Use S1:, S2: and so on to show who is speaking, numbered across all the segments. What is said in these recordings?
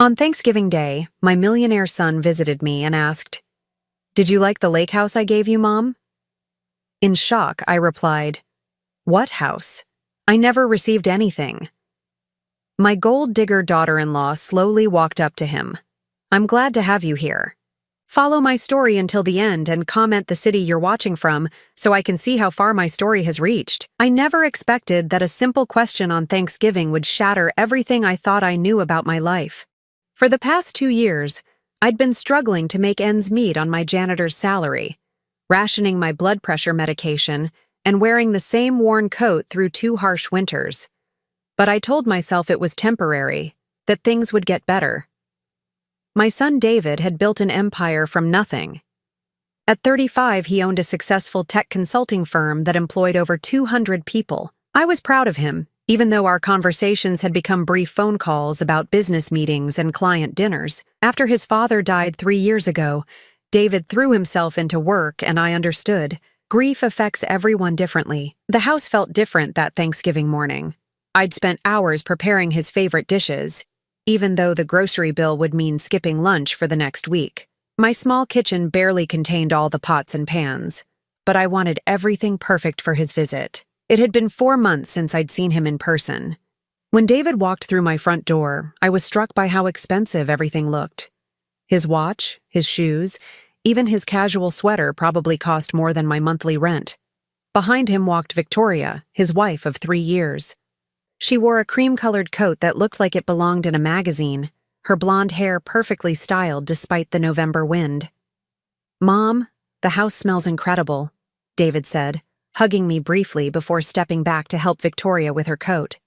S1: On Thanksgiving Day, my millionaire son visited me and asked, "Did you like the lake house I gave you, Mom?" In shock, I replied, "What house? I never received anything." My gold digger daughter-in-law slowly walked up to him. "I'm glad to have you here. Follow my story until the end and comment the city you're watching from so I can see how far my story has reached." I never expected that a simple question on Thanksgiving would shatter everything I thought I knew about my life. For the past 2 years, I'd been struggling to make ends meet on my janitor's salary, rationing my blood pressure medication, and wearing the same worn coat through 2 harsh winters. But I told myself it was temporary, that things would get better. My son David had built an empire from nothing. At 35, he owned a successful tech consulting firm that employed over 200 people. I was proud of him, even though our conversations had become brief phone calls about business meetings and client dinners. After his father died 3 years ago, David threw himself into work, and I understood. Grief affects everyone differently. The house felt different that Thanksgiving morning. I'd spent hours preparing his favorite dishes, even though the grocery bill would mean skipping lunch for the next week. My small kitchen barely contained all the pots and pans, but I wanted everything perfect for his visit. It had been 4 months since I'd seen him in person. When David walked through my front door, I was struck by how expensive everything looked. His watch, his shoes, even his casual sweater probably cost more than my monthly rent. Behind him walked Victoria, his wife of 3 years. She wore a cream-colored coat that looked like it belonged in a magazine, her blonde hair perfectly styled despite the November wind. "Mom, the house smells incredible," David said, hugging me briefly before stepping back to help Victoria with her coat.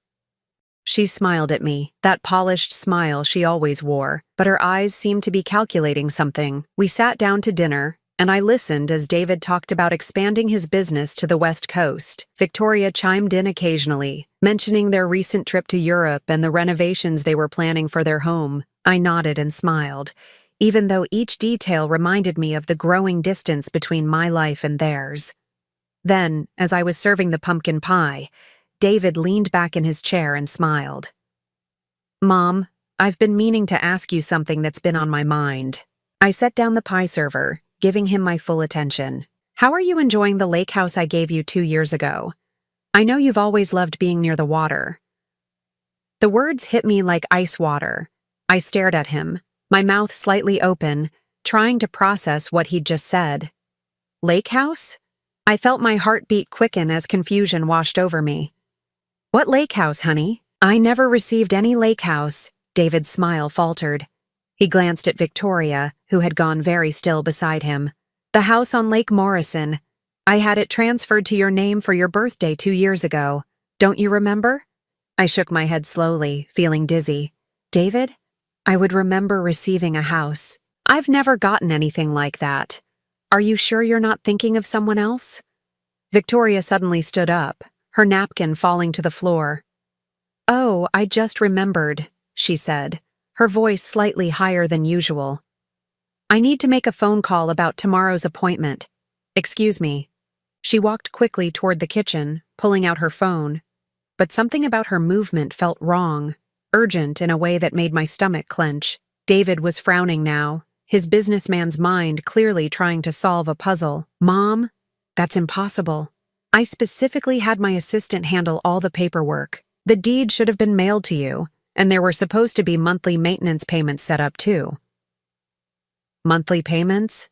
S1: She smiled at me, that polished smile she always wore, but her eyes seemed to be calculating something. We sat down to dinner, and I listened as David talked about expanding his business to the West Coast. Victoria chimed in occasionally, mentioning their recent trip to Europe and the renovations they were planning for their home. I nodded and smiled, even though each detail reminded me of the growing distance between my life and theirs. Then, as I was serving the pumpkin pie, David leaned back in his chair and smiled. "Mom, I've been meaning to ask you something that's been on my mind." I set down the pie server, giving him my full attention. "How are you enjoying the lake house I gave you 2 years ago? I know you've always loved being near the water." The words hit me like ice water. I stared at him, my mouth slightly open, trying to process what he'd just said. Lake house? I felt my heartbeat quicken as confusion washed over me. "What lake house, honey?" "I never received any lake house," David's smile faltered. He glanced at Victoria, who had gone very still beside him. "The house on Lake Morrison. I had it transferred to your name for your birthday 2 years ago. Don't you remember?" I shook my head slowly, feeling dizzy. "David, I would remember receiving a house. I've never gotten anything like that. Are you sure you're not thinking of someone else?" Victoria suddenly stood up, her napkin falling to the floor. "Oh, I just remembered," she said, her voice slightly higher than usual. "I need to make a phone call about tomorrow's appointment. Excuse me." She walked quickly toward the kitchen, pulling out her phone. But something about her movement felt wrong, urgent in a way that made my stomach clench. David was frowning now, his businessman's mind clearly trying to solve a puzzle. "Mom, that's impossible. I specifically had my assistant handle all the paperwork. The deed should have been mailed to you, and there were supposed to be monthly maintenance payments set up too." "Monthly payments?"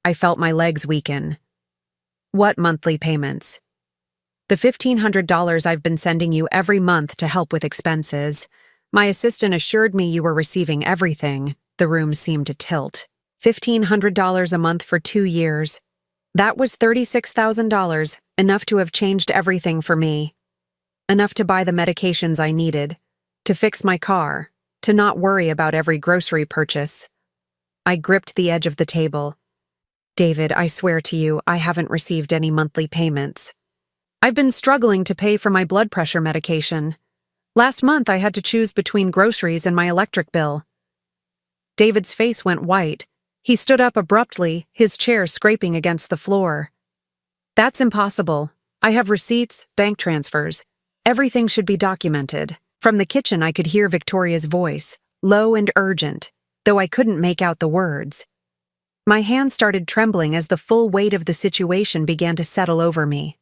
S1: I felt my legs weaken. "What monthly payments?" "The $1,500 I've been sending you every month to help with expenses. My assistant assured me you were receiving everything." The room seemed to tilt. $1,500 a month for 2 years. That was $36,000, enough to have changed everything for me. Enough to buy the medications I needed, to fix my car, to not worry about every grocery purchase. I gripped the edge of the table. "David, I swear to you, I haven't received any monthly payments. I've been struggling to pay for my blood pressure medication. Last month I had to choose between groceries and my electric bill." David's face went white. He stood up abruptly, his chair scraping against the floor. "That's impossible. I have receipts, bank transfers. Everything should be documented." From the kitchen I could hear Victoria's voice, low and urgent, though I couldn't make out the words. My hand started trembling as the full weight of the situation began to settle over me.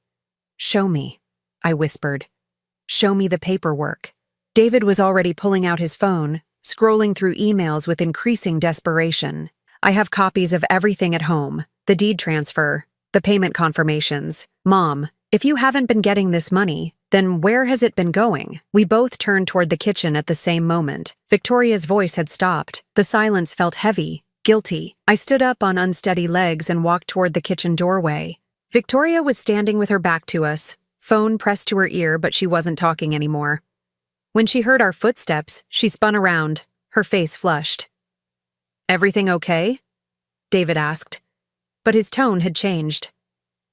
S1: "Show me," I whispered. "Show me the paperwork." David was already pulling out his phone, scrolling through emails with increasing desperation. "I have copies of everything at home, the deed transfer, the payment confirmations. Mom, if you haven't been getting this money, then where has it been going?" We both turned toward the kitchen at the same moment. Victoria's voice had stopped. The silence felt heavy, guilty. I stood up on unsteady legs and walked toward the kitchen doorway. Victoria was standing with her back to us, phone pressed to her ear, but she wasn't talking anymore. When she heard our footsteps, she spun around, her face flushed. "Everything okay?" David asked. But his tone had changed.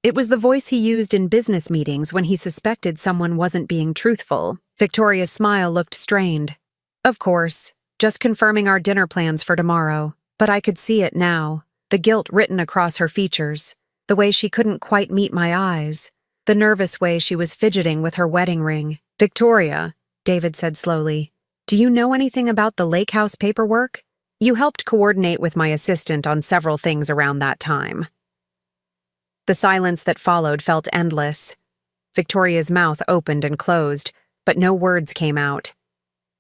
S1: It was the voice he used in business meetings when he suspected someone wasn't being truthful. Victoria's smile looked strained. "Of course, just confirming our dinner plans for tomorrow." But I could see it now, the guilt written across her features, the way she couldn't quite meet my eyes, the nervous way she was fidgeting with her wedding ring. "Victoria," David said slowly, "do you know anything about the lake house paperwork? You helped coordinate with my assistant on several things around that time." The silence that followed felt endless. Victoria's mouth opened and closed, but no words came out.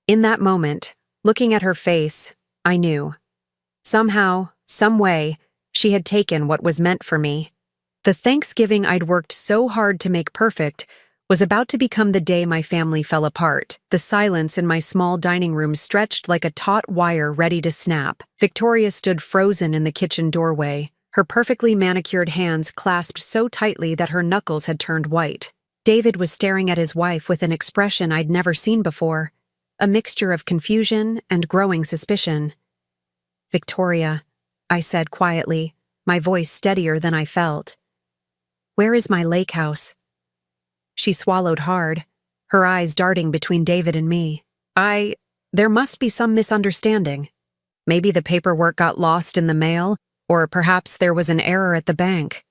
S1: In that moment, looking at her face, I knew. Somehow, some way, she had taken what was meant for me. The Thanksgiving I'd worked so hard to make perfect was about to become the day my family fell apart. The silence in my small dining room stretched like a taut wire ready to snap. Victoria stood frozen in the kitchen doorway, her perfectly manicured hands clasped so tightly that her knuckles had turned white. David was staring at his wife with an expression I'd never seen before, a mixture of confusion and growing suspicion. "Victoria," I said quietly, my voice steadier than I felt. "Where is my lake house?" She swallowed hard, her eyes darting between David and me. There must be some misunderstanding. Maybe the paperwork got lost in the mail, or perhaps there was an error at the bank."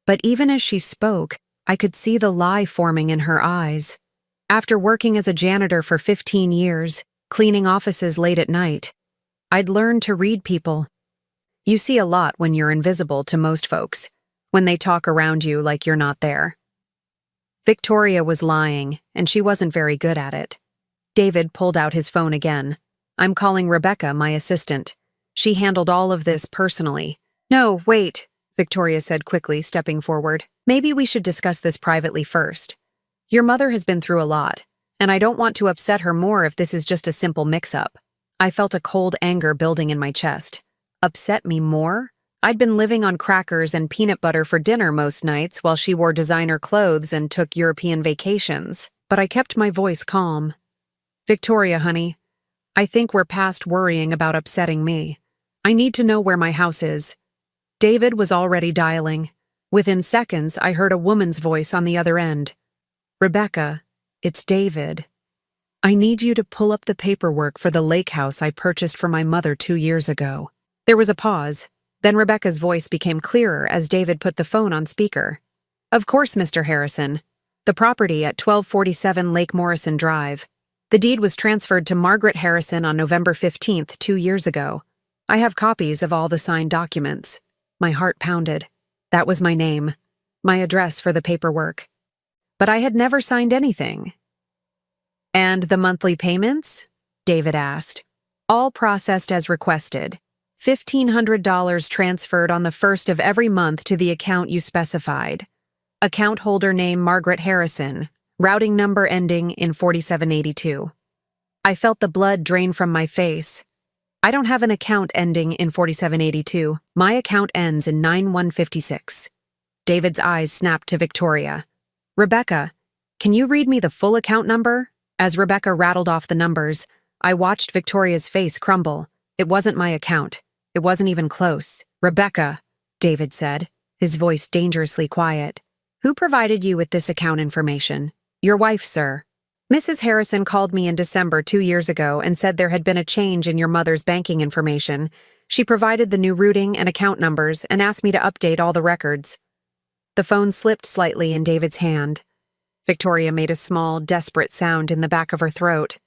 S1: But even as she spoke, I could see the lie forming in her eyes. After working as a janitor for 15 years, cleaning offices late at night, I'd learned to read people. You see a lot when you're invisible to most folks, when they talk around you like you're not there. Victoria was lying, and she wasn't very good at it. David pulled out his phone again. "I'm calling Rebecca, my assistant. She handled all of this personally." "No, wait," Victoria said quickly, stepping forward. "Maybe we should discuss this privately first. Your mother has been through a lot, and I don't want to upset her more if this is just a simple mix-up." I felt a cold anger building in my chest. Upset me more? I'd been living on crackers and peanut butter for dinner most nights while she wore designer clothes and took European vacations. But I kept my voice calm. "Victoria, honey, I think we're past worrying about upsetting me. I need to know where my house is." David was already dialing. Within seconds, I heard a woman's voice on the other end. "Rebecca, it's David. I need you to pull up the paperwork for the lake house I purchased for my mother 2 years ago." There was a pause. Then Rebecca's voice became clearer as David put the phone on speaker. "Of course, Mr. Harrison. The property at 1247 Lake Morrison Drive. The deed was transferred to Margaret Harrison on November 15th, 2 years ago. I have copies of all the signed documents." My heart pounded. That was my name, my address for the paperwork. But I had never signed anything. "And the monthly payments?" David asked. "All processed as requested. $1,500 transferred on the 1st of every month to the account you specified. Account holder name Margaret Harrison, routing number ending in 4782. I felt the blood drain from my face. "I don't have an account ending in 4782. My account ends in 9156. David's eyes snapped to Victoria. "Rebecca, can you read me the full account number?" As Rebecca rattled off the numbers, I watched Victoria's face crumble. It wasn't my account. It wasn't even close. "Rebecca," David said, his voice dangerously quiet. "Who provided you with this account information?" "Your wife, sir. Mrs. Harrison called me in December 2 years ago and said there had been a change in your mother's banking information. She provided the new routing and account numbers and asked me to update all the records." The phone slipped slightly in David's hand. Victoria made a small, desperate sound in the back of her throat.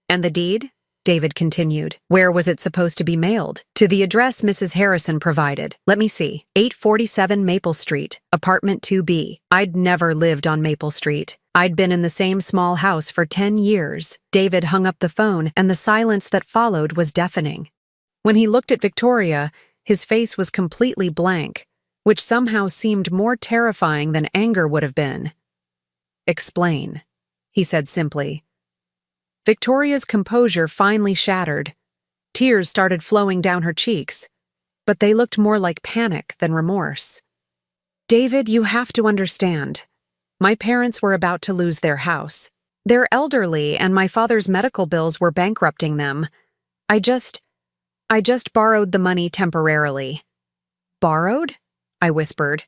S1: "And the deed?" David continued. Where was it supposed to be mailed? To the address Mrs. Harrison provided. Let me see. 847 Maple Street, apartment 2B. I'd never lived on Maple Street. I'd been in the same small house for 10 years. David hung up the phone, and the silence that followed was deafening. When he looked at Victoria, his face was completely blank, which somehow seemed more terrifying than anger would have been. Explain, he said simply. Victoria's composure finally shattered. Tears started flowing down her cheeks, but they looked more like panic than remorse. David, you have to understand. My parents were about to lose their house. They're elderly, and my father's medical bills were bankrupting them. I just borrowed the money temporarily. Borrowed? I whispered.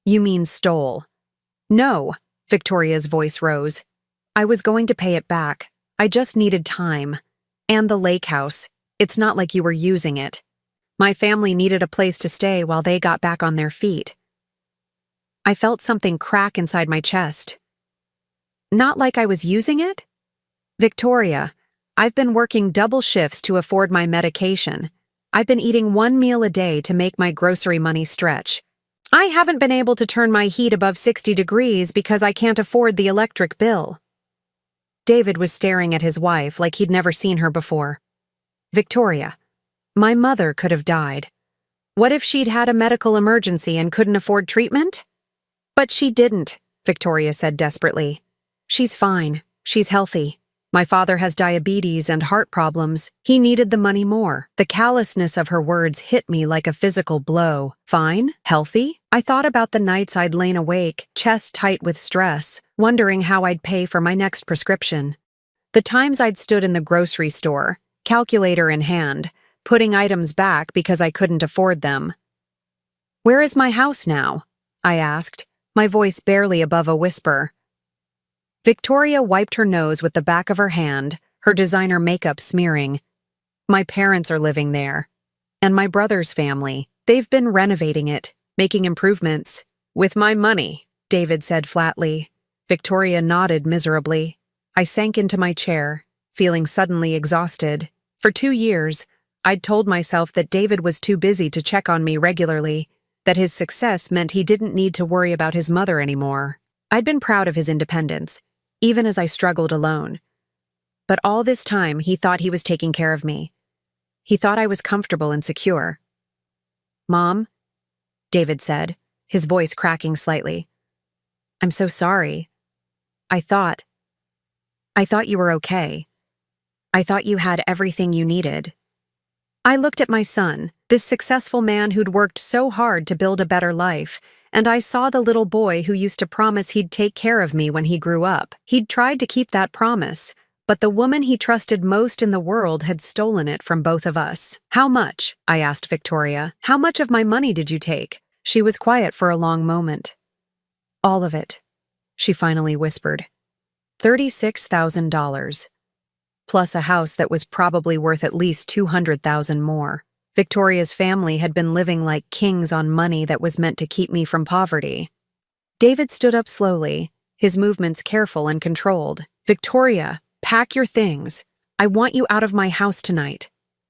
S1: You mean stole. No, Victoria's voice rose. I was going to pay it back. I just needed time. And the lake house. It's not like you were using it. My family needed a place to stay while they got back on their feet. I felt something crack inside my chest. Not like I was using it? Victoria, I've been working double shifts to afford my medication. I've been eating 1 meal a day to make my grocery money stretch. I haven't been able to turn my heat above 60 degrees because I can't afford the electric bill. David was staring at his wife like he'd never seen her before. Victoria, my mother could have died. What if she'd had a medical emergency and couldn't afford treatment? But she didn't, Victoria said desperately. She's fine. She's healthy. My father has diabetes and heart problems. He needed the money more. The callousness of her words hit me like a physical blow. Fine? Healthy? I thought about the nights I'd lain awake, chest tight with stress, wondering how I'd pay for my next prescription. The times I'd stood in the grocery store, calculator in hand, putting items back because I couldn't afford them. Where is my house now? I asked, my voice barely above a whisper. Victoria wiped her nose with the back of her hand, her designer makeup smearing. My parents are living there. And my brother's family. They've been renovating it, making improvements. With my money, David said flatly. Victoria nodded miserably. I sank into my chair, feeling suddenly exhausted. For 2 years, I'd told myself that David was too busy to check on me regularly, that his success meant he didn't need to worry about his mother anymore. I'd been proud of his independence, even as I struggled alone. But all this time, he thought he was taking care of me. He thought I was comfortable and secure. Mom, David said, his voice cracking slightly. I'm so sorry. I thought you were okay. I thought you had everything you needed. I looked at my son, this successful man who'd worked so hard to build a better life, and I saw the little boy who used to promise he'd take care of me when he grew up. He'd tried to keep that promise, but the woman he trusted most in the world had stolen it from both of us. How much? I asked Victoria. How much of my money did you take? She was quiet for a long moment. All of it, she finally whispered. $36,000. Plus a house that was probably worth at least $200,000 more. Victoria's family had been living like kings on money that was meant to keep me from poverty. David stood up slowly, his movements careful and controlled. Victoria, pack your things. I want you out of my house tonight.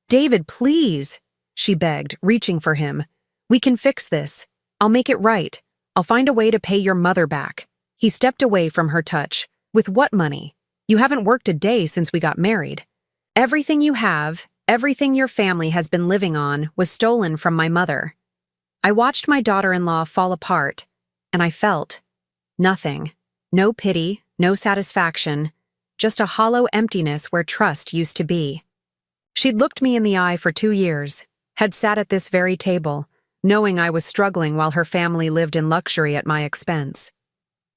S1: David, please, she begged, reaching for him. We can fix this. I'll make it right. I'll find a way to pay your mother back. He stepped away from her touch. With what money? You haven't worked a day since we got married. Everything you have, everything your family has been living on, was stolen from my mother. I watched my daughter-in-law fall apart, and I felt nothing. No pity, no satisfaction, just a hollow emptiness where trust used to be. She'd looked me in the eye for 2 years, had sat at this very table, knowing I was struggling while her family lived in luxury at my expense.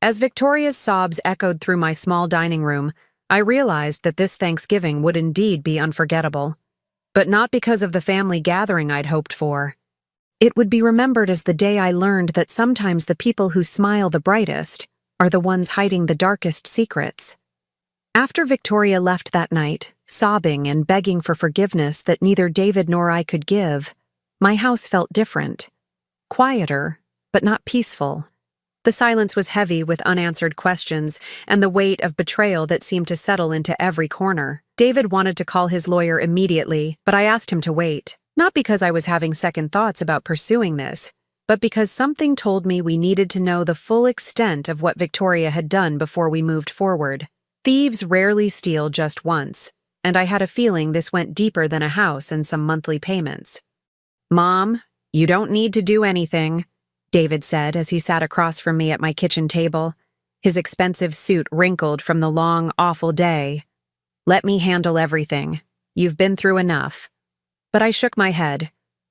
S1: As Victoria's sobs echoed through my small dining room, I realized that this Thanksgiving would indeed be unforgettable. But not because of the family gathering I'd hoped for. It would be remembered as the day I learned that sometimes the people who smile the brightest are the ones hiding the darkest secrets. After Victoria left that night, sobbing and begging for forgiveness that neither David nor I could give, my house felt different. Quieter, but not peaceful. The silence was heavy with unanswered questions and the weight of betrayal that seemed to settle into every corner. David wanted to call his lawyer immediately, but I asked him to wait. Not because I was having second thoughts about pursuing this, but because something told me we needed to know the full extent of what Victoria had done before we moved forward. Thieves rarely steal just once, and I had a feeling this went deeper than a house and some monthly payments. "Mom, you don't need to do anything," David said as he sat across from me at my kitchen table, his expensive suit wrinkled from the long, awful day. "Let me handle everything. You've been through enough." But I shook my head.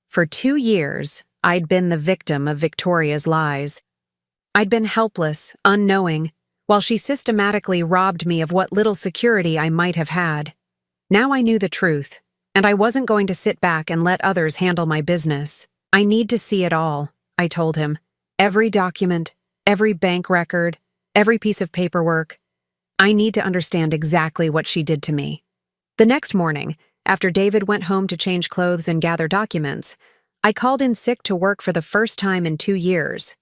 S1: For 2 years, I'd been the victim of Victoria's lies. I'd been helpless, unknowing, while she systematically robbed me of what little security I might have had. Now I knew the truth, and I wasn't going to sit back and let others handle my business. "I need to see it all," I told him. "Every document, every bank record, every piece of paperwork. I need to understand exactly what she did to me." The next morning, after David went home to change clothes and gather documents, I called in sick to work for the first time in 2 years.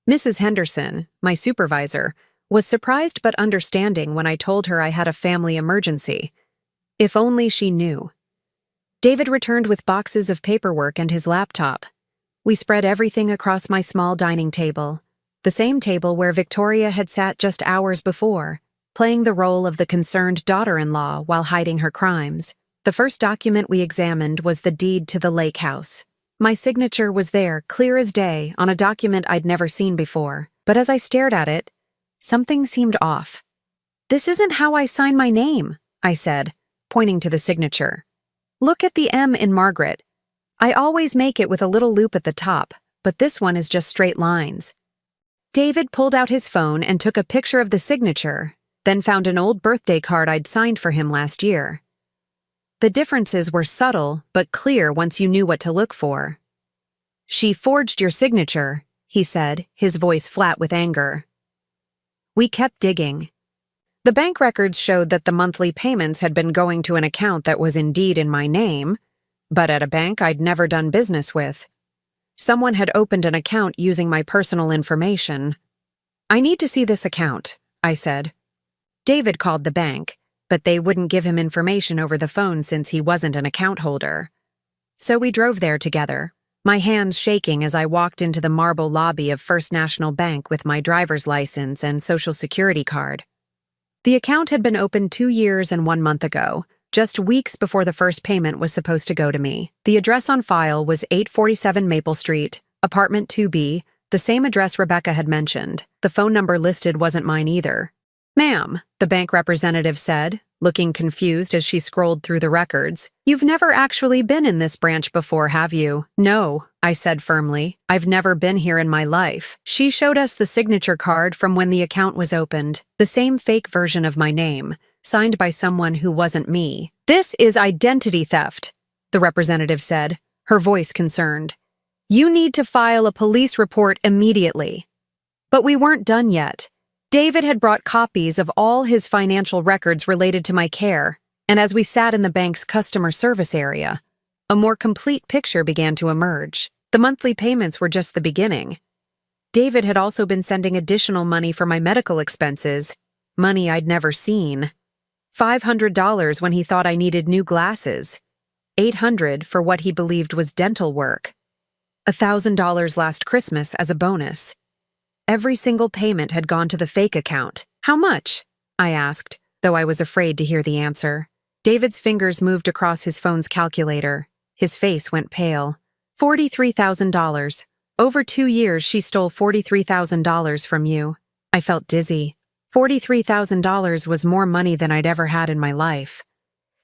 S1: Mrs. Henderson, my supervisor, was surprised but understanding when I told her I had a family emergency. If only she knew. David returned with boxes of paperwork and his laptop. We spread everything across my small dining table, the same table where Victoria had sat just hours before, playing the role of the concerned daughter-in-law while hiding her crimes. The first document we examined was the deed to the lake house. My signature was there, clear as day, on a document I'd never seen before. But as I stared at it, something seemed off. "This isn't how I sign my name," I said, pointing to the signature. "Look at the M in Margaret. I always make it with a little loop at the top, but this one is just straight lines." David pulled out his phone and took a picture of the signature, then found an old birthday card I'd signed for him last year. The differences were subtle but clear once you knew what to look for. "She forged your signature," he said, his voice flat with anger. We kept digging. The bank records showed that the monthly payments had been going to an account that was indeed in my name, but at a bank I'd never done business with. Someone had opened an account using my personal information. "I need to see this account," I said. David called the bank, but they wouldn't give him information over the phone since he wasn't an account holder. So we drove there together, my hands shaking as I walked into the marble lobby of First National Bank with my driver's license and Social Security card. The account had been opened 2 years and 1 month ago, just weeks before the first payment was supposed to go to me. The address on file was 847 Maple Street, apartment 2B, the same address Rebecca had mentioned. The phone number listed wasn't mine either. "Ma'am," the bank representative said, looking confused as she scrolled through the records, "you've never actually been in this branch before, have you?" "No," I said firmly. "I've never been here in my life." She showed us the signature card from when the account was opened, the same fake version of my name, signed by someone who wasn't me. "This is identity theft," the representative said, her voice concerned. "You need to file a police report immediately." But we weren't done yet. David had brought copies of all his financial records related to my care, and as we sat in the bank's customer service area, a more complete picture began to emerge. The monthly payments were just the beginning. David had also been sending additional money for my medical expenses, money I'd never seen. $500 when he thought I needed new glasses, $800 for what he believed was dental work, $1,000 last Christmas as a bonus. Every single payment had gone to the fake account. "How much?" I asked, though I was afraid to hear the answer. David's fingers moved across his phone's calculator. His face went pale. $43,000. Over 2 years, she stole $43,000 from you. I felt dizzy. $43,000 was more money than I'd ever had in my life.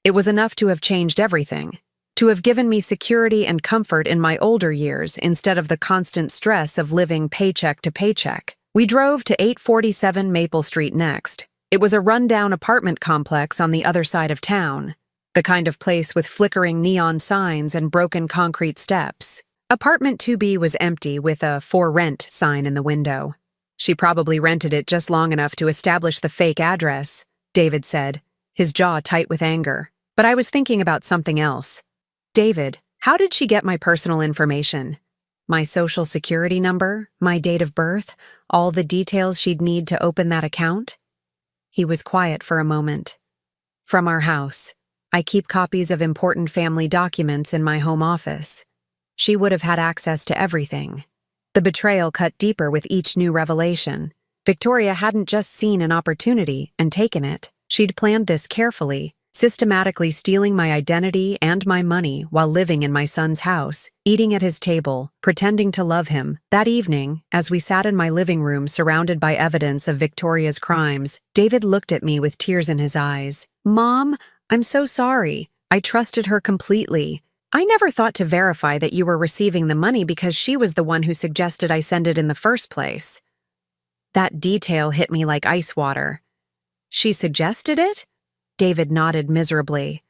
S1: It was enough to have changed everything, to have given me security and comfort in my older years instead of the constant stress of living paycheck to paycheck. We drove to 847 Maple Street next. It was a rundown apartment complex on the other side of town, the kind of place with flickering neon signs and broken concrete steps. Apartment 2B was empty with a "for rent" sign in the window. She probably rented it just long enough to establish the fake address, David said, his jaw tight with anger. But I was thinking about something else. "David, how did she get my personal information?" My social security number, my date of birth, all the details she'd need to open that account? He was quiet for a moment. From our house, I keep copies of important family documents in my home office. She would have had access to everything. The betrayal cut deeper with each new revelation. Victoria hadn't just seen an opportunity and taken it. She'd planned this carefully, systematically stealing my identity and my money while living in my son's house, eating at his table, pretending to love him. That evening, as we sat in my living room surrounded by evidence of Victoria's crimes, David looked at me with tears in his eyes. "Mom, I'm so sorry. I trusted her completely. I never thought to verify that you were receiving the money because she was the one who suggested I send it in the first place." That detail hit me like ice water. "She suggested it?" David nodded miserably.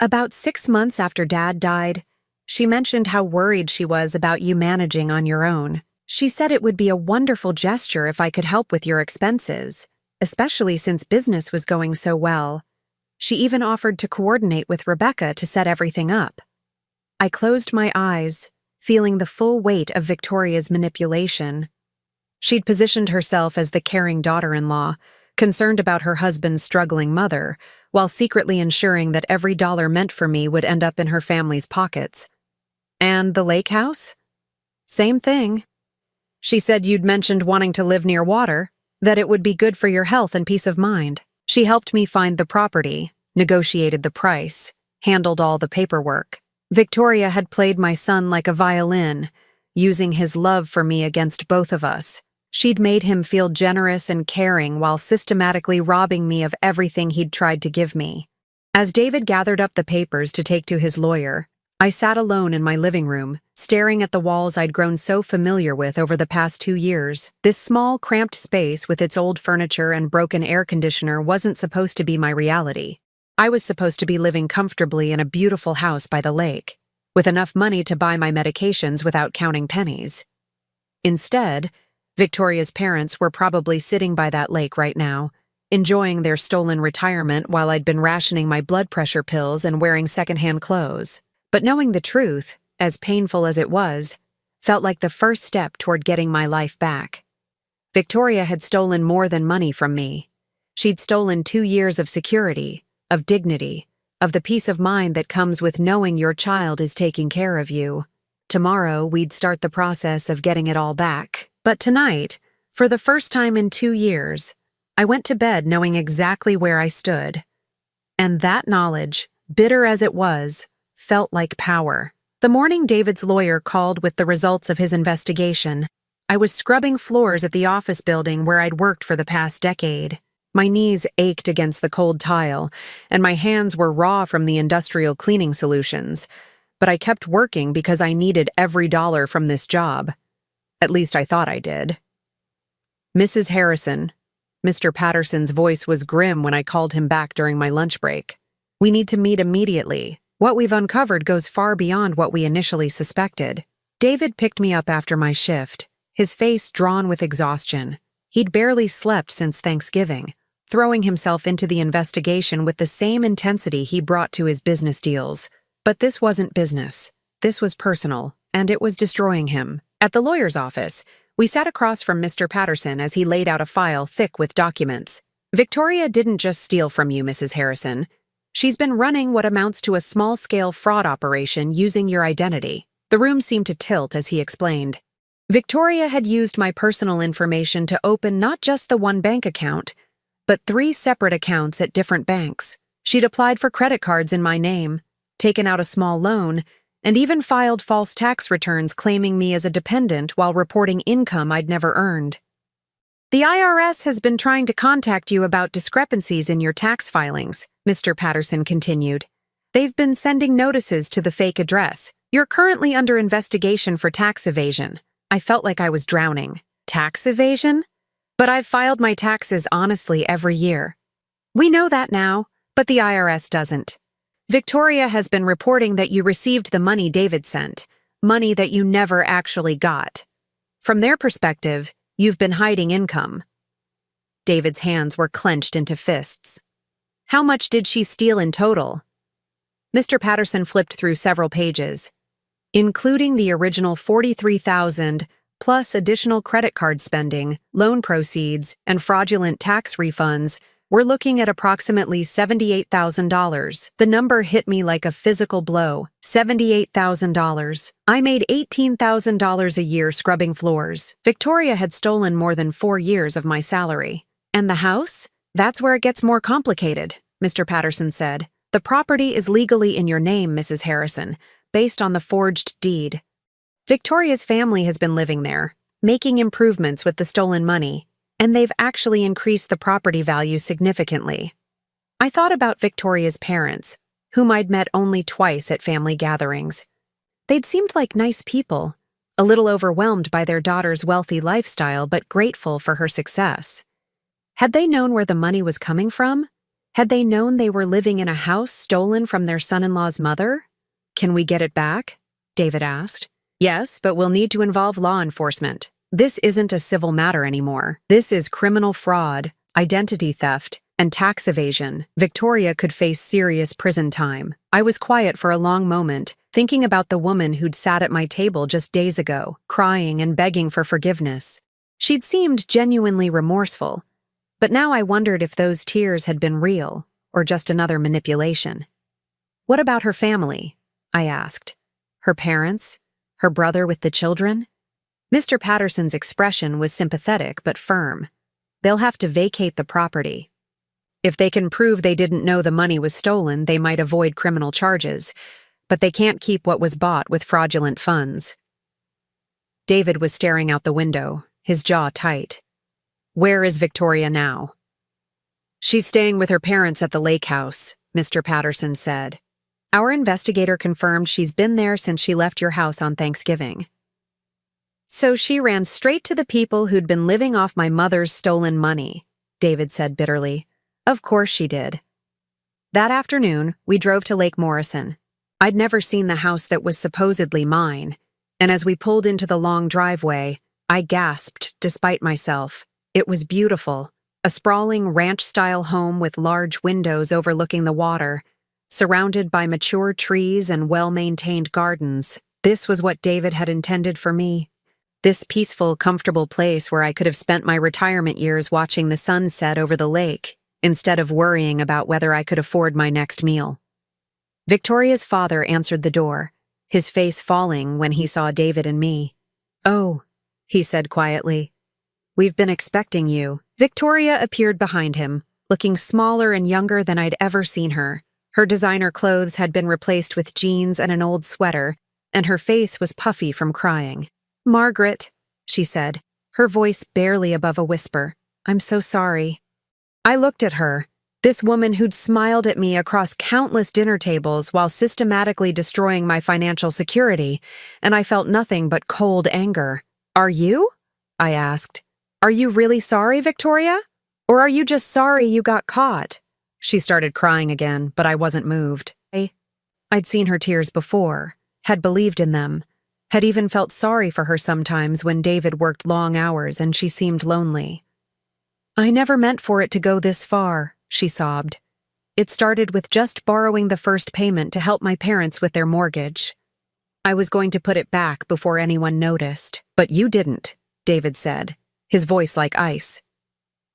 S1: "About 6 months after Dad died, she mentioned how worried she was about you managing on your own. She said it would be a wonderful gesture if I could help with your expenses, especially since business was going so well. She even offered to coordinate with Rebecca to set everything up." I closed my eyes, feeling the full weight of Victoria's manipulation. She'd positioned herself as the caring daughter-in-law, concerned about her husband's struggling mother, while secretly ensuring that every dollar meant for me would end up in her family's pockets. And the lake house? Same thing. She said you'd mentioned wanting to live near water, that it would be good for your health and peace of mind. She helped me find the property, negotiated the price, handled all the paperwork. Victoria had played my son like a violin, using his love for me against both of us. She'd made him feel generous and caring while systematically robbing me of everything he'd tried to give me. As David gathered up the papers to take to his lawyer, I sat alone in my living room, staring at the walls I'd grown so familiar with over the past 2 years. This small, cramped space with its old furniture and broken air conditioner wasn't supposed to be my reality. I was supposed to be living comfortably in a beautiful house by the lake, with enough money to buy my medications without counting pennies. Instead, Victoria's parents were probably sitting by that lake right now, enjoying their stolen retirement while I'd been rationing my blood pressure pills and wearing secondhand clothes. But knowing the truth, as painful as it was, felt like the first step toward getting my life back. Victoria had stolen more than money from me. She'd stolen 2 years of security, of dignity, of the peace of mind that comes with knowing your child is taking care of you. Tomorrow, we'd start the process of getting it all back. But tonight, for the first time in 2 years, I went to bed knowing exactly where I stood. And that knowledge, bitter as it was, felt like power. The morning David's lawyer called with the results of his investigation, I was scrubbing floors at the office building where I'd worked for the past decade. My knees ached against the cold tile, and my hands were raw from the industrial cleaning solutions. But I kept working because I needed every dollar from this job. At least I thought I did. "Mrs. Harrison." Mr. Patterson's voice was grim when I called him back during my lunch break. "We need to meet immediately. What we've uncovered goes far beyond what we initially suspected." David picked me up after my shift, his face drawn with exhaustion. He'd barely slept since Thanksgiving, throwing himself into the investigation with the same intensity he brought to his business deals. But this wasn't business. This was personal, and it was destroying him. At the lawyer's office, we sat across from Mr. Patterson as he laid out a file thick with documents. "Victoria didn't just steal from you, Mrs. Harrison. She's been running what amounts to a small-scale fraud operation using your identity." The room seemed to tilt as he explained. "Victoria had used my personal information to open not just the one bank account, but 3 separate accounts at different banks. She'd applied for credit cards in my name, taken out a small loan, and even filed false tax returns claiming me as a dependent while reporting income I'd never earned. The IRS has been trying to contact you about discrepancies in your tax filings," Mr. Patterson continued. "They've been sending notices to the fake address. You're currently under investigation for tax evasion." I felt like I was drowning. Tax evasion? But I've filed my taxes honestly every year. "We know that now, but the IRS doesn't. Victoria has been reporting that you received the money David sent, money that you never actually got. From their perspective, you've been hiding income." David's hands were clenched into fists. "How much did she steal in total?" Mr. Patterson flipped through several pages. including the original $43,000 plus additional credit card spending, loan proceeds, and fraudulent tax refunds. We're looking at approximately $78,000. The number hit me like a physical blow. $78,000. I made $18,000 a year scrubbing floors. Victoria had stolen more than 4 years of my salary. And the house? That's where it gets more complicated, Mr. Patterson said. The property is legally in your name, Mrs. Harrison, based on the forged deed. Victoria's family has been living there, making improvements with the stolen money, and they've actually increased the property value significantly. I thought about Victoria's parents, whom I'd met only twice at family gatherings. They'd seemed like nice people, a little overwhelmed by their daughter's wealthy lifestyle but grateful for her success. Had they known where the money was coming from? Had they known they were living in a house stolen from their son-in-law's mother? Can we get it back? David asked. Yes, but we'll need to involve law enforcement. This isn't a civil matter anymore. This is criminal fraud, identity theft, and tax evasion. Victoria could face serious prison time. I was quiet for a long moment, thinking about the woman who'd sat at my table just days ago, crying and begging for forgiveness. She'd seemed genuinely remorseful, but now I wondered if those tears had been real or just another manipulation. What about her family? I asked. Her parents? Her brother with the children? Mr. Patterson's expression was sympathetic but firm. They'll have to vacate the property. If they can prove they didn't know the money was stolen, they might avoid criminal charges, but they can't keep what was bought with fraudulent funds. David was staring out the window, his jaw tight. Where is Victoria now? She's staying with her parents at the lake house, Mr. Patterson said. Our investigator confirmed she's been there since she left your house on Thanksgiving. So she ran straight to the people who'd been living off my mother's stolen money, David said bitterly. Of course she did. That afternoon, we drove to Lake Morrison. I'd never seen the house that was supposedly mine, and as we pulled into the long driveway, I gasped despite myself. It was beautiful, a sprawling ranch-style home with large windows overlooking the water, surrounded by mature trees and well-maintained gardens. This was what David had intended for me. This peaceful, comfortable place where I could have spent my retirement years watching the sun set over the lake, instead of worrying about whether I could afford my next meal. Victoria's father answered the door, his face falling when he saw David and me. Oh, he said quietly. We've been expecting you. Victoria appeared behind him, looking smaller and younger than I'd ever seen her. Her designer clothes had been replaced with jeans and an old sweater, and her face was puffy from crying. Margaret, she said, her voice barely above a whisper. I'm so sorry. I looked at her, this woman who'd smiled at me across countless dinner tables while systematically destroying my financial security, and I felt nothing but cold anger. Are you? I asked. Are you really sorry, Victoria? Or are you just sorry you got caught? She started crying again, but I wasn't moved. I'd seen her tears before, had believed in them, had even felt sorry for her sometimes when David worked long hours and she seemed lonely. I never meant for it to go this far, she sobbed. It started with just borrowing the first payment to help my parents with their mortgage. I was going to put it back before anyone noticed. But you didn't, David said, his voice like ice.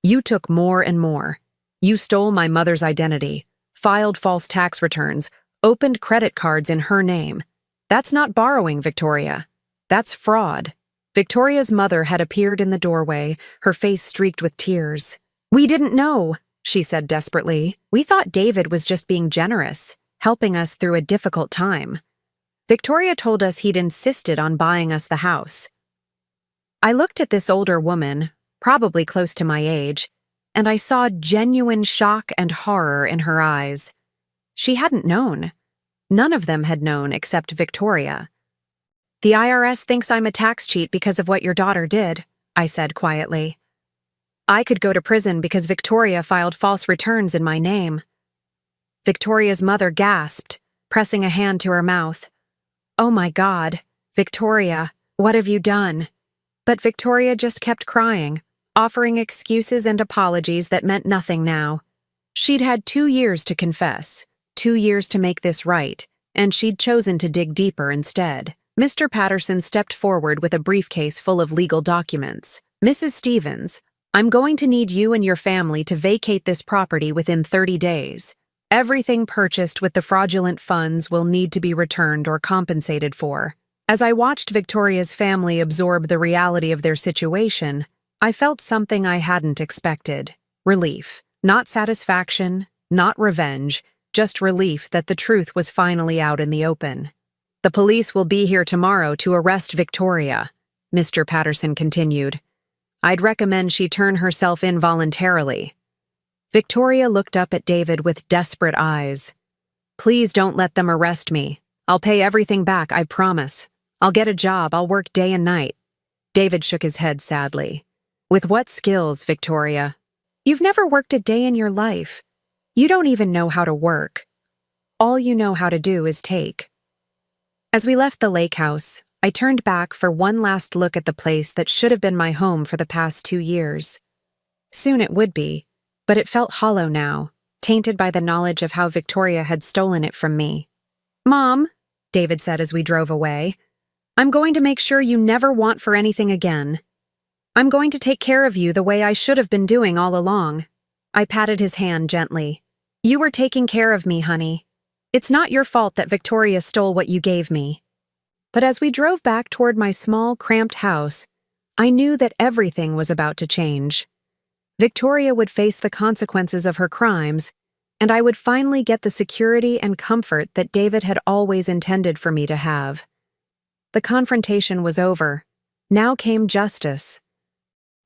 S1: You took more and more. You stole my mother's identity, filed false tax returns, opened credit cards in her name. That's not borrowing, Victoria. That's fraud. Victoria's mother had appeared in the doorway, her face streaked with tears. We didn't know, she said desperately. We thought David was just being generous, helping us through a difficult time. Victoria told us he'd insisted on buying us the house. I looked at this older woman, probably close to my age, and I saw genuine shock and horror in her eyes. She hadn't known. None of them had known except Victoria. The IRS thinks I'm a tax cheat because of what your daughter did, I said quietly. I could go to prison because Victoria filed false returns in my name. Victoria's mother gasped, pressing a hand to her mouth. Oh my God, Victoria, what have you done? But Victoria just kept crying, offering excuses and apologies that meant nothing now. She'd had 2 years to confess, 2 years to make this right, and she'd chosen to dig deeper instead. Mr. Patterson stepped forward with a briefcase full of legal documents. Mrs. Stevens, I'm going to need you and your family to vacate this property within 30 days. Everything purchased with the fraudulent funds will need to be returned or compensated for. As I watched Victoria's family absorb the reality of their situation, I felt something I hadn't expected. Relief. Not satisfaction, not revenge, just relief that the truth was finally out in the open. The police will be here tomorrow to arrest Victoria, Mr. Patterson continued. I'd recommend she turn herself in voluntarily. Victoria looked up at David with desperate eyes. Please don't let them arrest me. I'll pay everything back, I promise. I'll get a job, I'll work day and night. David shook his head sadly. With what skills, Victoria? You've never worked a day in your life. You don't even know how to work. All you know how to do is take. As we left the lake house, I turned back for one last look at the place that should have been my home for the past 2 years. Soon it would be, but it felt hollow now, tainted by the knowledge of how Victoria had stolen it from me. Mom, David said as we drove away, I'm going to make sure you never want for anything again. I'm going to take care of you the way I should have been doing all along. I patted his hand gently. You were taking care of me, honey. It's not your fault that Victoria stole what you gave me. But as we drove back toward my small, cramped house, I knew that everything was about to change. Victoria would face the consequences of her crimes, and I would finally get the security and comfort that David had always intended for me to have. The confrontation was over. Now came justice.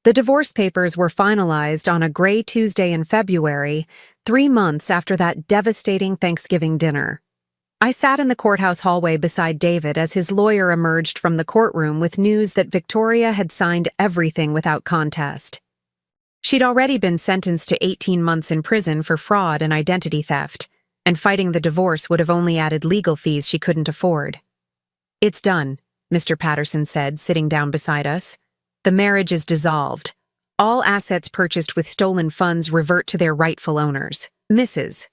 S1: The divorce papers were finalized on a gray Tuesday in February, 3 months after that devastating Thanksgiving dinner. I sat in the courthouse hallway beside David as his lawyer emerged from the courtroom with news that Victoria had signed everything without contest. She'd already been sentenced to 18 months in prison for fraud and identity theft, and fighting the divorce would have only added legal fees she couldn't afford. It's done, Mr. Patterson said, sitting down beside us. The marriage is dissolved. All assets purchased with stolen funds revert to their rightful owners. Mrs.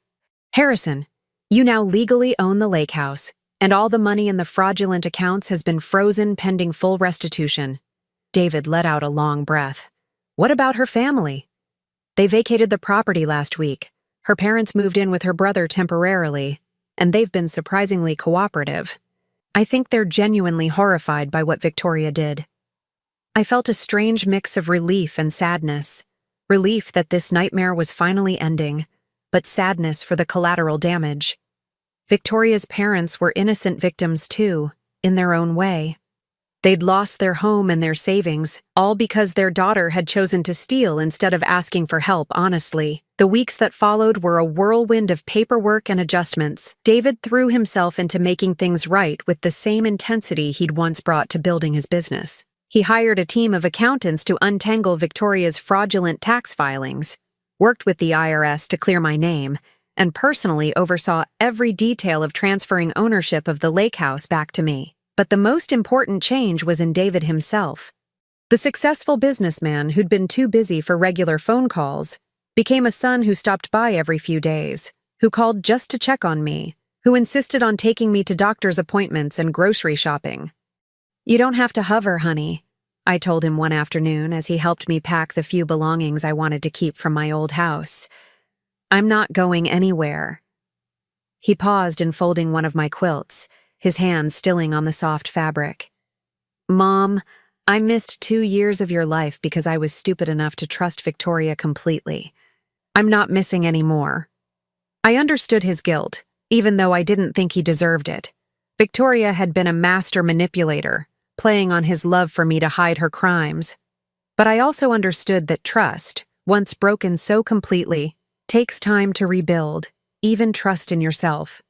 S1: Harrison, you now legally own the lake house, and all the money in the fraudulent accounts has been frozen pending full restitution. David let out a long breath. What about her family? They vacated the property last week. Her parents moved in with her brother temporarily, and they've been surprisingly cooperative. I think they're genuinely horrified by what Victoria did. I felt a strange mix of relief and sadness. Relief that this nightmare was finally ending, but sadness for the collateral damage. Victoria's parents were innocent victims too, in their own way. They'd lost their home and their savings, all because their daughter had chosen to steal instead of asking for help honestly. The weeks that followed were a whirlwind of paperwork and adjustments. David threw himself into making things right with the same intensity he'd once brought to building his business. He hired a team of accountants to untangle Victoria's fraudulent tax filings, worked with the IRS to clear my name, and personally oversaw every detail of transferring ownership of the lake house back to me. But the most important change was in David himself. The successful businessman who'd been too busy for regular phone calls became a son who stopped by every few days, who called just to check on me, who insisted on taking me to doctor's appointments and grocery shopping. You don't have to hover, honey, I told him one afternoon as he helped me pack the few belongings I wanted to keep from my old house. I'm not going anywhere. He paused in folding one of my quilts, his hands stilling on the soft fabric. Mom, I missed 2 years of your life because I was stupid enough to trust Victoria completely. I'm not missing any more. I understood his guilt, even though I didn't think he deserved it. Victoria had been a master manipulator, playing on his love for me to hide her crimes. But I also understood that trust, once broken so completely, takes time to rebuild, even trust in yourself.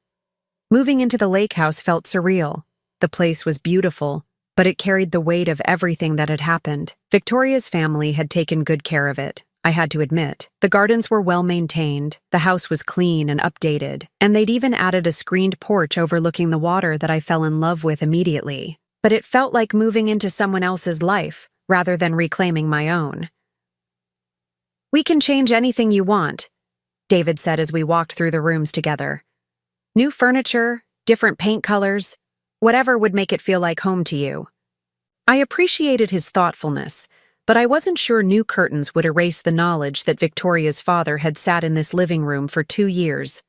S1: Moving into the lake house felt surreal. The place was beautiful, but it carried the weight of everything that had happened. Victoria's family had taken good care of it, I had to admit. The gardens were well maintained, the house was clean and updated, and they'd even added a screened porch overlooking the water that I fell in love with immediately. But it felt like moving into someone else's life, rather than reclaiming my own. We can change anything you want, David said as we walked through the rooms together. New furniture, different paint colors, Whatever would make it feel like home to you. I appreciated his thoughtfulness, but I wasn't sure new curtains would erase the knowledge that Victoria's father had sat in this living room for 2 years,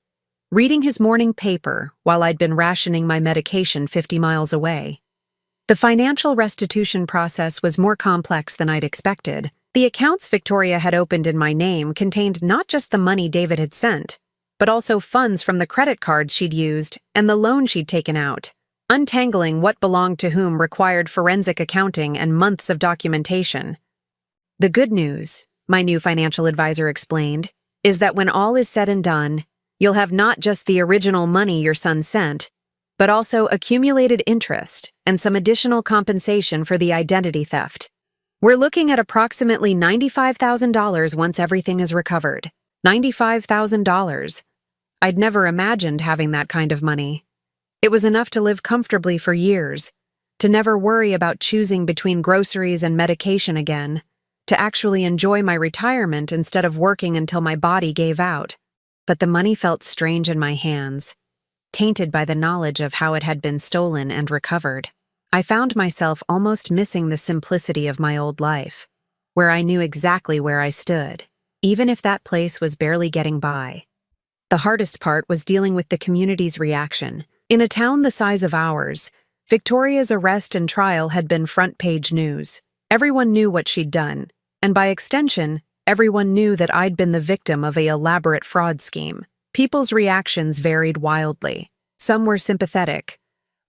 S1: reading his morning paper while I'd been rationing my medication 50 miles away. The financial restitution process was more complex than I'd expected. The accounts Victoria had opened in my name contained not just the money David had sent, but also funds from the credit cards she'd used and the loan she'd taken out. Untangling what belonged to whom required forensic accounting and months of documentation. The good news, my new financial advisor explained, is that when all is said and done, you'll have not just the original money your son sent, but also accumulated interest and some additional compensation for the identity theft. We're looking at approximately $95,000 once everything is recovered. $95,000. I'd never imagined having that kind of money. It was enough to live comfortably for years, to never worry about choosing between groceries and medication again, to actually enjoy my retirement instead of working until my body gave out. But the money felt strange in my hands, tainted by the knowledge of how it had been stolen and recovered. I found myself almost missing the simplicity of my old life, where I knew exactly where I stood, even if that place was barely getting by. The hardest part was dealing with the community's reaction. In a town the size of ours, Victoria's arrest and trial had been front-page news. Everyone knew what she'd done, and by extension, everyone knew that I'd been the victim of an elaborate fraud scheme. People's reactions varied wildly. Some were sympathetic,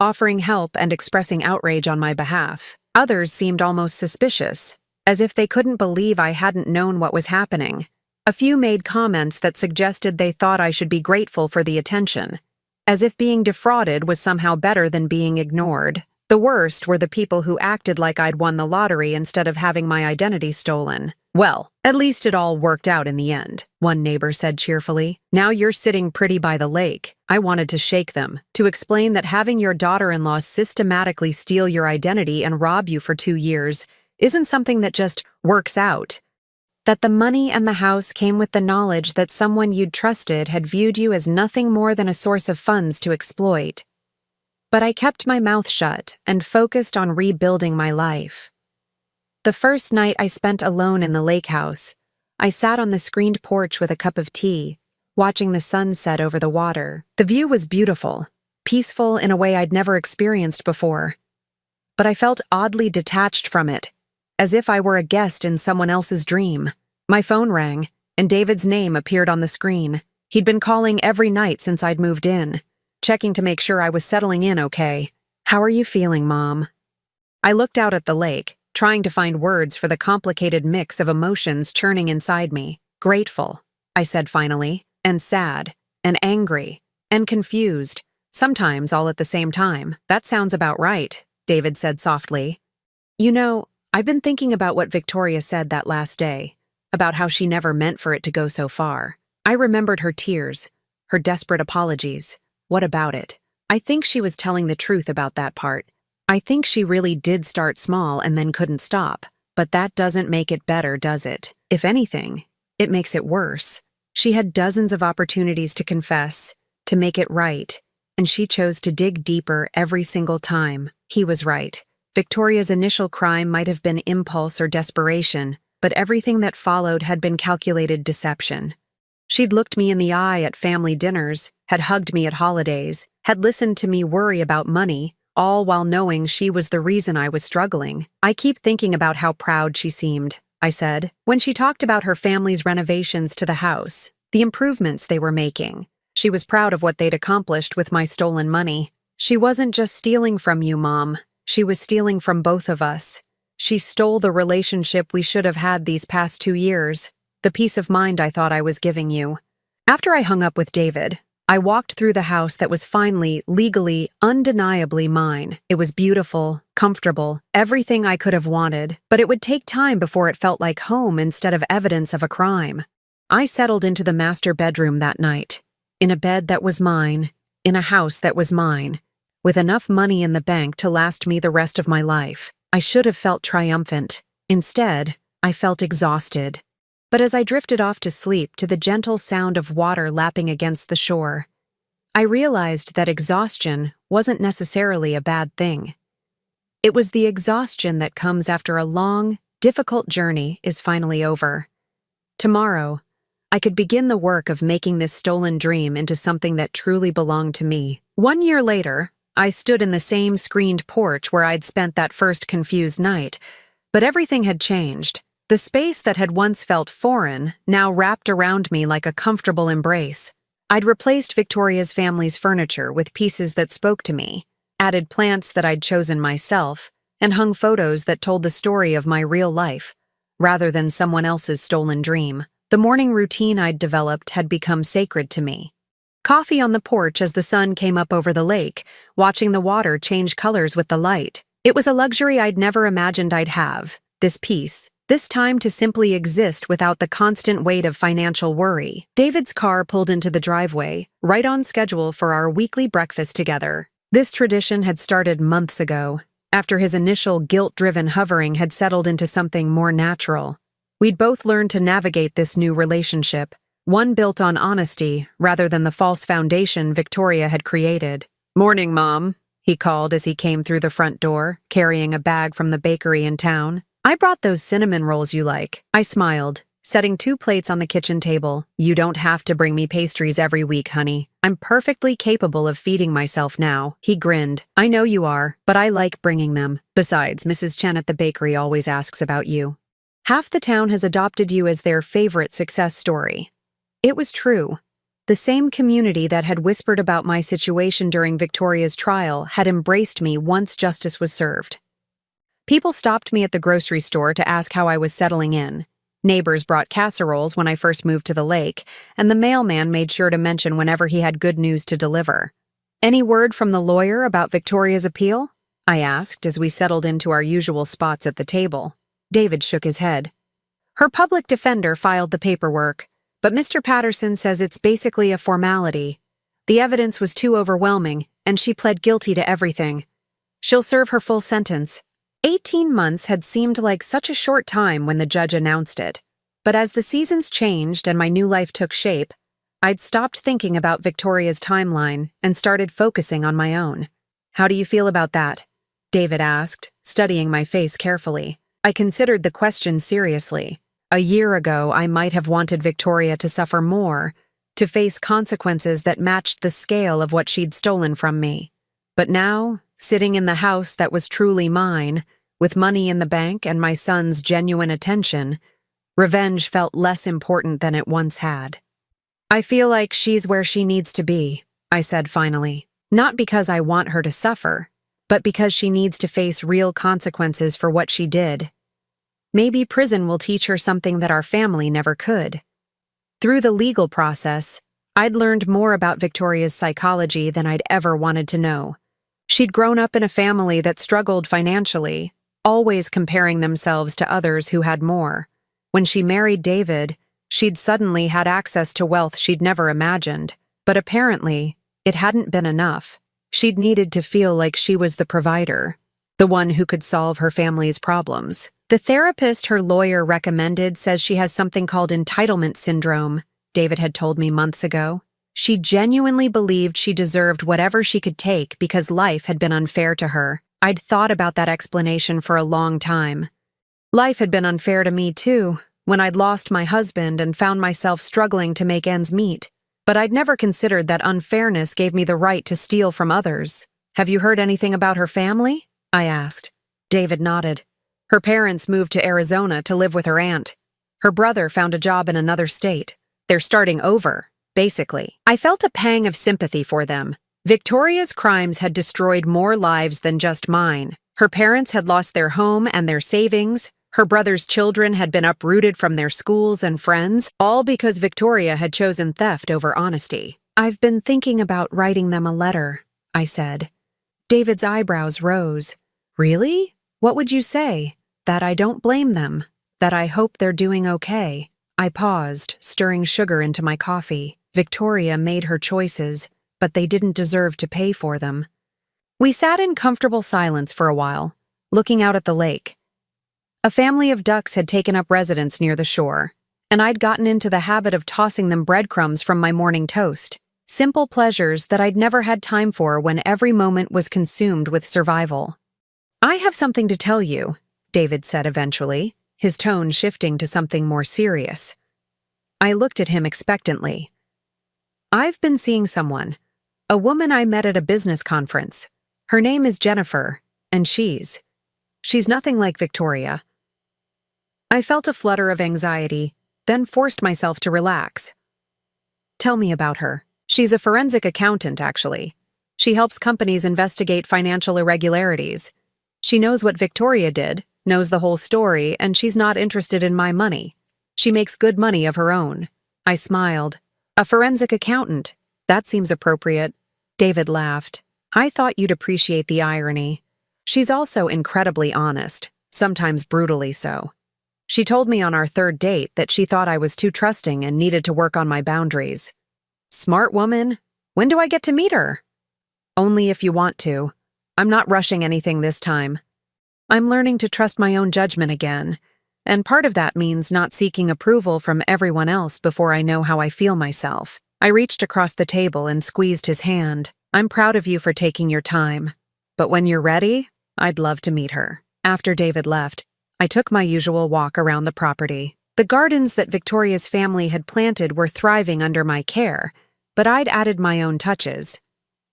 S1: offering help and expressing outrage on my behalf. Others seemed almost suspicious, as if they couldn't believe I hadn't known what was happening. A few made comments that suggested they thought I should be grateful for the attention, as if being defrauded was somehow better than being ignored. The worst were the people who acted like I'd won the lottery instead of having my identity stolen. "Well, at least it all worked out in the end," one neighbor said cheerfully. "Now you're sitting pretty by the lake." I wanted to shake them, to explain that having your daughter-in-law systematically steal your identity and rob you for 2 years isn't something that just works out. That the money and the house came with the knowledge that someone you'd trusted had viewed you as nothing more than a source of funds to exploit. But I kept my mouth shut and focused on rebuilding my life. The first night I spent alone in the lake house, I sat on the screened porch with a cup of tea, watching the sun set over the water. The view was beautiful, peaceful in a way I'd never experienced before. But I felt oddly detached from it, as if I were a guest in someone else's dream. My phone rang, and David's name appeared on the screen. He'd been calling every night since I'd moved in, checking to make sure I was settling in okay. "How are you feeling, Mom?" I looked out at the lake, trying to find words for the complicated mix of emotions churning inside me. "Grateful," I said finally, "and sad, and angry, and confused, sometimes all at the same time." "That sounds about right," David said softly. "You know, I've been thinking about what Victoria said that last day, about how she never meant for it to go so far. I remembered her tears, her desperate apologies. What about it? I think she was telling the truth about that part. I think she really did start small and then couldn't stop. But that doesn't make it better, does it? If anything, it makes it worse. She had dozens of opportunities to confess, to make it right, and she chose to dig deeper every single time. He was right. Victoria's initial crime might have been impulse or desperation, but everything that followed had been calculated deception. She'd looked me in the eye at family dinners, had hugged me at holidays, had listened to me worry about money, all while knowing she was the reason I was struggling. "I keep thinking about how proud she seemed," I said, when she talked about her family's renovations to the house, the improvements they were making. She was proud of what they'd accomplished with my stolen money. "She wasn't just stealing from you, Mom. She was stealing from both of us. She stole the relationship we should have had these past 2 years, the peace of mind I thought I was giving you." After I hung up with David, I walked through the house that was finally, legally, undeniably mine. It was beautiful, comfortable, everything I could have wanted, but it would take time before it felt like home instead of evidence of a crime. I settled into the master bedroom that night, in a bed that was mine, in a house that was mine, with enough money in the bank to last me the rest of my life. I should have felt triumphant. Instead, I felt exhausted. But as I drifted off to sleep to the gentle sound of water lapping against the shore, I realized that exhaustion wasn't necessarily a bad thing. It was the exhaustion that comes after a long, difficult journey is finally over. Tomorrow, I could begin the work of making this stolen dream into something that truly belonged to me. 1 year later, I stood in the same screened porch where I'd spent that first confused night, but everything had changed. The space that had once felt foreign now wrapped around me like a comfortable embrace. I'd replaced Victoria's family's furniture with pieces that spoke to me, added plants that I'd chosen myself, and hung photos that told the story of my real life, rather than someone else's stolen dream. The morning routine I'd developed had become sacred to me. Coffee on the porch as the sun came up over the lake, watching the water change colors with the light. It was a luxury I'd never imagined I'd have, this peace. This time to simply exist without the constant weight of financial worry. David's car pulled into the driveway, right on schedule for our weekly breakfast together. This tradition had started months ago, after his initial guilt-driven hovering had settled into something more natural. We'd both learned to navigate this new relationship, one built on honesty rather than the false foundation Victoria had created. "Morning, Mom," he called as he came through the front door, carrying a bag from the bakery in town. "I brought those cinnamon rolls you like." I smiled, setting 2 plates on the kitchen table. "You don't have to bring me pastries every week, honey. I'm perfectly capable of feeding myself now." He grinned. "I know you are, but I like bringing them. Besides, Mrs. Chen at the bakery always asks about you. Half the town has adopted you as their favorite success story." It was true. The same community that had whispered about my situation during Victoria's trial had embraced me once justice was served. People stopped me at the grocery store to ask how I was settling in. Neighbors brought casseroles when I first moved to the lake, and the mailman made sure to mention whenever he had good news to deliver. "Any word from the lawyer about Victoria's appeal?" I asked as we settled into our usual spots at the table. David shook his head. "Her public defender filed the paperwork, but Mr. Patterson says it's basically a formality. The evidence was too overwhelming, and she pled guilty to everything. She'll serve her full sentence." 18 months had seemed like such a short time when the judge announced it, but as the seasons changed and my new life took shape, I'd stopped thinking about Victoria's timeline and started focusing on my own. "How do you feel about that?" David asked, studying my face carefully. I considered the question seriously. A year ago, I might have wanted Victoria to suffer more, to face consequences that matched the scale of what she'd stolen from me. But now, sitting in the house that was truly mine, with money in the bank and my son's genuine attention, revenge felt less important than it once had. "I feel like she's where she needs to be," I said finally. "Not because I want her to suffer, but because she needs to face real consequences for what she did. Maybe prison will teach her something that our family never could." Through the legal process, I'd learned more about Victoria's psychology than I'd ever wanted to know. She'd grown up in a family that struggled financially, always comparing themselves to others who had more. When she married David, she'd suddenly had access to wealth she'd never imagined, but apparently, it hadn't been enough. She'd needed to feel like she was the provider, the one who could solve her family's problems. "The therapist her lawyer recommended says she has something called entitlement syndrome," David had told me months ago. She genuinely believed she deserved whatever she could take because life had been unfair to her. I'd thought about that explanation for a long time. Life had been unfair to me too, when I'd lost my husband and found myself struggling to make ends meet. But I'd never considered that unfairness gave me the right to steal from others. "Have you heard anything about her family?" I asked. David nodded. "Her parents moved to Arizona to live with her aunt. Her brother found a job in another state. They're starting over, basically." I felt a pang of sympathy for them. Victoria's crimes had destroyed more lives than just mine. Her parents had lost their home and their savings. Her brother's children had been uprooted from their schools and friends, all because Victoria had chosen theft over honesty. "I've been thinking about writing them a letter," I said. David's eyebrows rose. "Really? What would you say?" "That I don't blame them. That I hope they're doing okay." I paused, stirring sugar into my coffee. Victoria made her choices, but they didn't deserve to pay for them. We sat in comfortable silence for a while, looking out at the lake. A family of ducks had taken up residence near the shore, and I'd gotten into the habit of tossing them breadcrumbs from my morning toast. simple pleasures that I'd never had time for when every moment was consumed with survival. "I have something to tell you," David said eventually, his tone shifting to something more serious. I looked at him expectantly. "I've been seeing someone, a woman I met at a business conference. Her name is Jennifer, and she's nothing like Victoria." I felt a flutter of anxiety, then forced myself to relax. "Tell me about her." "She's a forensic accountant, actually. She helps companies investigate financial irregularities. She knows what Victoria did, knows the whole story, and she's not interested in my money. She makes good money of her own." I smiled. "A forensic accountant? That seems appropriate." David laughed. "I thought you'd appreciate the irony. She's also incredibly honest, sometimes brutally so. She told me on our third date that she thought I was too trusting and needed to work on my boundaries." "Smart woman. When do I get to meet her?" "Only if you want to. I'm not rushing anything this time. I'm learning to trust my own judgment again, and part of that means not seeking approval from everyone else before I know how I feel myself." I reached across the table and squeezed his hand. "I'm proud of you for taking your time. But when you're ready, I'd love to meet her." After David left, I took my usual walk around the property. The gardens that Victoria's family had planted were thriving under my care, but I'd added my own touches.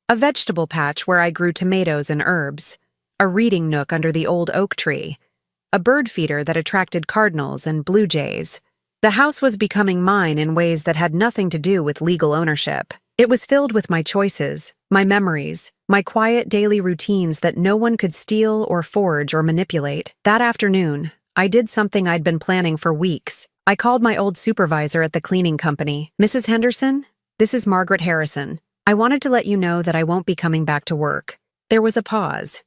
S1: A vegetable patch where I grew tomatoes and herbs, a reading nook under the old oak tree, a bird feeder that attracted cardinals and blue jays. The house was becoming mine in ways that had nothing to do with legal ownership. It was filled with my choices, my memories, my quiet daily routines that no one could steal or forge or manipulate. That afternoon, I did something I'd been planning for weeks. I called my old supervisor at the cleaning company. "Mrs. Henderson, this is Margaret Harrison. I wanted to let you know that I won't be coming back to work." There was a pause.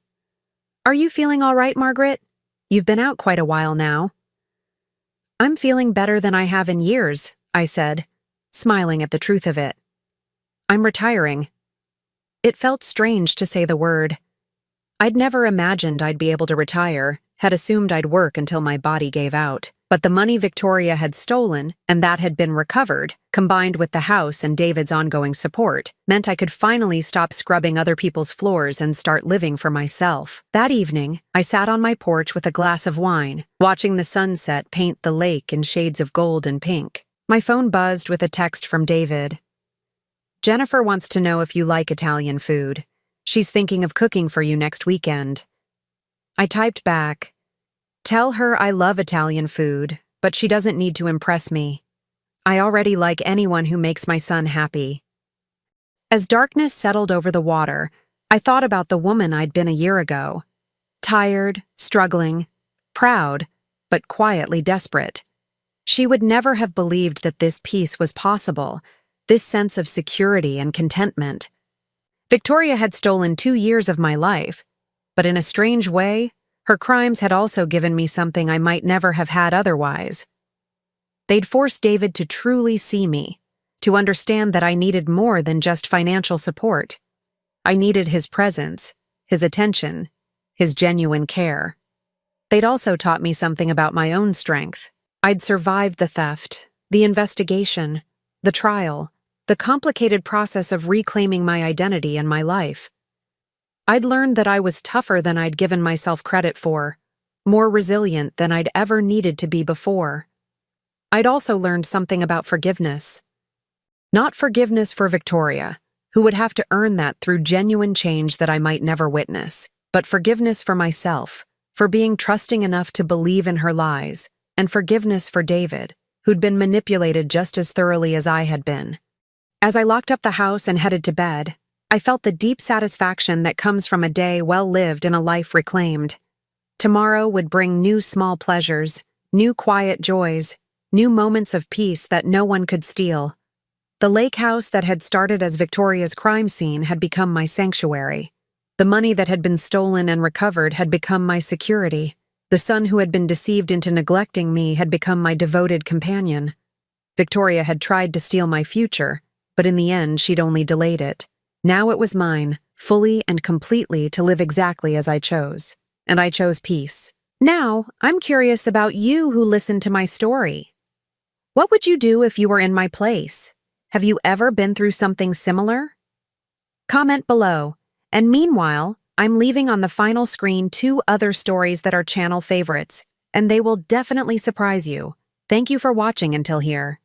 S1: "Are you feeling all right, Margaret? You've been out quite a while now." "I'm feeling better than I have in years," I said, smiling at the truth of it. "I'm retiring." It felt strange to say the word. I'd never imagined I'd be able to retire, had assumed I'd work until my body gave out. But the money Victoria had stolen, and that had been recovered, combined with the house and David's ongoing support, meant I could finally stop scrubbing other people's floors and start living for myself. That evening, I sat on my porch with a glass of wine, watching the sunset paint the lake in shades of gold and pink. My phone buzzed with a text from David. "Jennifer wants to know if you like Italian food. She's thinking of cooking for you next weekend." I typed back, "Tell her I love Italian food, but she doesn't need to impress me. I already like anyone who makes my son happy." As darkness settled over the water, I thought about the woman I'd been a year ago. Tired, struggling, proud, but quietly desperate. She would never have believed that this peace was possible, this sense of security and contentment. Victoria had stolen 2 years of my life, but in a strange way, her crimes had also given me something I might never have had otherwise. They'd forced David to truly see me, to understand that I needed more than just financial support. I needed his presence, his attention, his genuine care. They'd also taught me something about my own strength. I'd survived the theft, the investigation, the trial, the complicated process of reclaiming my identity and my life. I'd learned that I was tougher than I'd given myself credit for, more resilient than I'd ever needed to be before. I'd also learned something about forgiveness. Not forgiveness for Victoria, who would have to earn that through genuine change that I might never witness, but forgiveness for myself, for being trusting enough to believe in her lies, and forgiveness for David, who'd been manipulated just as thoroughly as I had been. As I locked up the house and headed to bed, I felt the deep satisfaction that comes from a day well lived and a life reclaimed. Tomorrow would bring new small pleasures, new quiet joys, new moments of peace that no one could steal. The lake house that had started as Victoria's crime scene had become my sanctuary. The money that had been stolen and recovered had become my security. The son who had been deceived into neglecting me had become my devoted companion. Victoria had tried to steal my future, but in the end she'd only delayed it. Now it was mine, fully and completely to live exactly as I chose. And I chose peace. Now, I'm curious about you who listened to my story. What would you do if you were in my place? Have you ever been through something similar? Comment below. And meanwhile, I'm leaving on the final screen 2 other stories that are channel favorites, and they will definitely surprise you. Thank you for watching until here.